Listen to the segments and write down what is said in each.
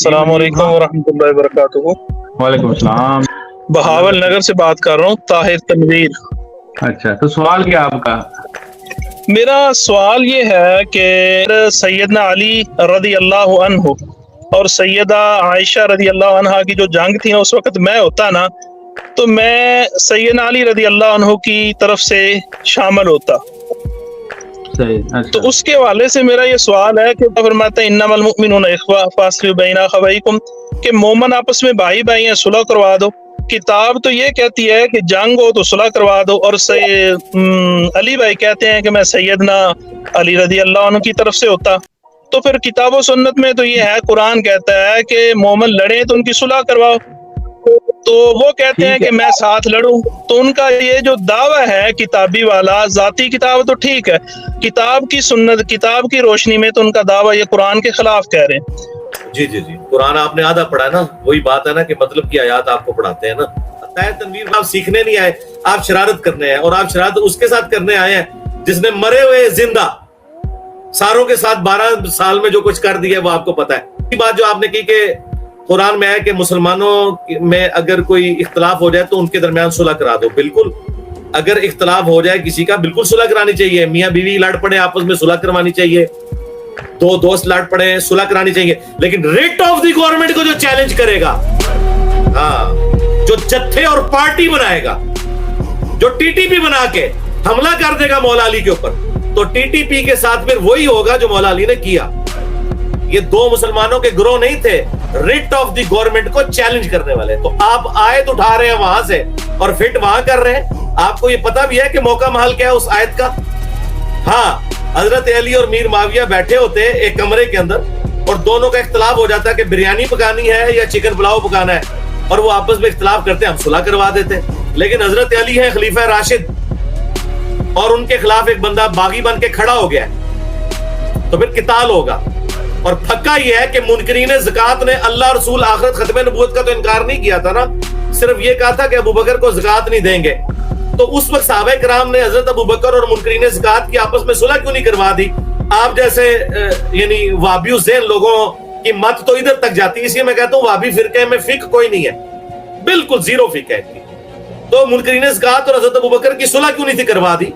अस्सलाम वालेकुम वरहमतुल्लाहि वबरकातुहू। वालेकुम अस्सलाम। बहावल नगर से बात कर रहा हूँ, ताहिर तनवीर। अच्छा, तो सवाल क्या आपका? मेरा सवाल ये है कि सैयदना अली रदी अल्लाह अन्हु और सैयदा आयशा रदी अल्लाह अन्हा की जो जंग थी ना, उस वक्त मैं होता ना तो मैं सैयदना अली रदी अल्लाह अन्हु की तरफ से शामिल होता। सही। अच्छा। तो उसके हवाले से मेरा ये सवाल है कि फरमाते हैं इन्नमल मुमिनूना इख्वा फास्लिहू बैना अखवैकुम, कि मोमन आपस में भाई भाई हैं, सुलह करवा दो। किताब तो ये कहती है कि जंग हो तो सुलह करवा दो, और अली भाई कहते हैं कि मैं सैयदना अली रदी अल्लाह अन्हु की तरफ से होता। तो फिर किताब और सुन्नत में तो ये है, कुरान कहता है कि मोमन लड़े तो उनकी सुलह करवाओ, तो वो कहते हैं कि मैं साथ लड़ूं। तो उनका ये जो दावा है किताबी वाला, जाती किताब तो ठीक है, किताब की सुन्नत, किताब की रोशनी में तो उनका दावा ये कुरान के खिलाफ कह रहे हैं। जी जी जी, कुरान आपने आधा पढ़ा ना, वही बात है ना कि मतलब की आयत आपको पढ़ाते हैं ना। ताहिर तनवीर, आप सीखने नहीं आए, आप शरारत करने आए, और आप शरारत उसके साथ करने आए हैं जिसने मरे हुए जिंदा सारों के साथ 12 साल में जो कुछ कर दिया वो आपको पता है। ये बात जो आपने की कि कुरान में है कि मुसलमानों में अगर कोई इख्तलाफ हो जाए तो उनके दरमियान सुलह करा दो। बिल्कुल, अगर इख्तलाफ हो जाए किसी का, बिल्कुल सुलह करानी चाहिए। मियाँ बीवी लड़ पड़े आपस में, सुलह करवानी चाहिए। दो दोस्त लड़ पड़े, सुलह करानी चाहिए। लेकिन रेट ऑफ द गवर्नमेंट को जो चैलेंज करेगा, हाँ, जो जत्थे और पार्टी बनाएगा, जो टीटीपी बना के हमला कर देगा मौला अली के ऊपर, तो टीटीपी के साथ फिर वही होगा जो मौला अली ने किया। ये दो मुसलमानों के ग्रोह नहीं थे रिट ऑफ द गवर्नमेंट को चैलेंज करने वाले। तो आप आयत उठा रहे हैं वहां से और फिट वहां कर रहे हैं। आपको ये पता भी है कि मौका महल क्या है उस आयत का? हाँ, हजरत अली और मीर माविया बैठे होते एक कमरे के अंदर, और दोनों का इख्तलाफ हो जाता है कि बिरयानी पकानी है या चिकन पुलाव पकाना है, और वो आपस में इख्तलाफ करते हैं, हम सुलह करवा देते। लेकिन हजरत अली है खलीफा राशिद, और उनके खिलाफ एक बंदा बागी बन के खड़ा हो गया है, तो फिर किताल होगा। और पक्का ये है कि मुनकरीन ज़कात ने अल्लाह रसूल आखिरत खत्म नबूवत का तो इनकार नहीं किया था ना, सिर्फ ये कहा था कि अबू बकर को ज़कात नहीं देंगे। तो उस वक्त सहाबा किराम ने हजरत अबू बकर और मुनकरीन ज़कात की आपस में सुलह क्यों नहीं करवा दी? आप जैसे यानी वाबियु ज़ेन लोगों की मत तो इधर तक जाती है। इसलिए मैं कहता हूँ वाबी फिरके में फिक कोई नहीं है, बिल्कुल जीरो फिक है। तो मुनकरीन ज़कात और हजरत अबू बकर की सुलह क्यों नहीं थी करवा दी?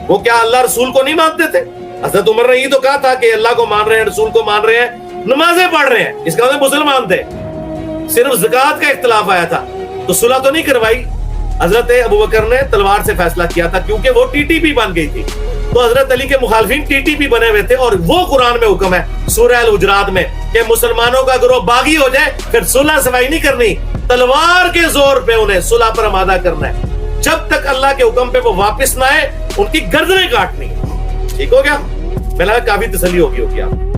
वो क्या अल्लाह रसूल को नहीं मानते थे? हजरत उमर ने ये तो कहा था कि अल्लाह को मान रहे हैं, रसूल को मान रहे हैं, नमाजें पढ़ रहे हैं, इसका मतलब मुसलमान थे। सिर्फ ज़कात का इख्तिलाफ आया था, तो सुलह तो नहीं करवाई। हजरत अबू बकर ने तलवार से फैसला किया था, क्योंकि वो टीटीपी बन गई थी। तो हजरत अली के मुखालिफिन टीटीपी बने हुए थे, और वो कुरान में हुक्म है सूरह अल हुजरात में कि मुसलमानों का गिरोह बागी हो जाए फिर सुलह सफाई नहीं करनी, तलवार के जोर पे उन्हें सुलह पर आमादा करना है। जब तक अल्लाह के हुक्म पे वो वापस ना आए, उनकी गर्दनें काटनी है। ठीक हो गया? मैं लगा काफी तसल्ली होगी आप।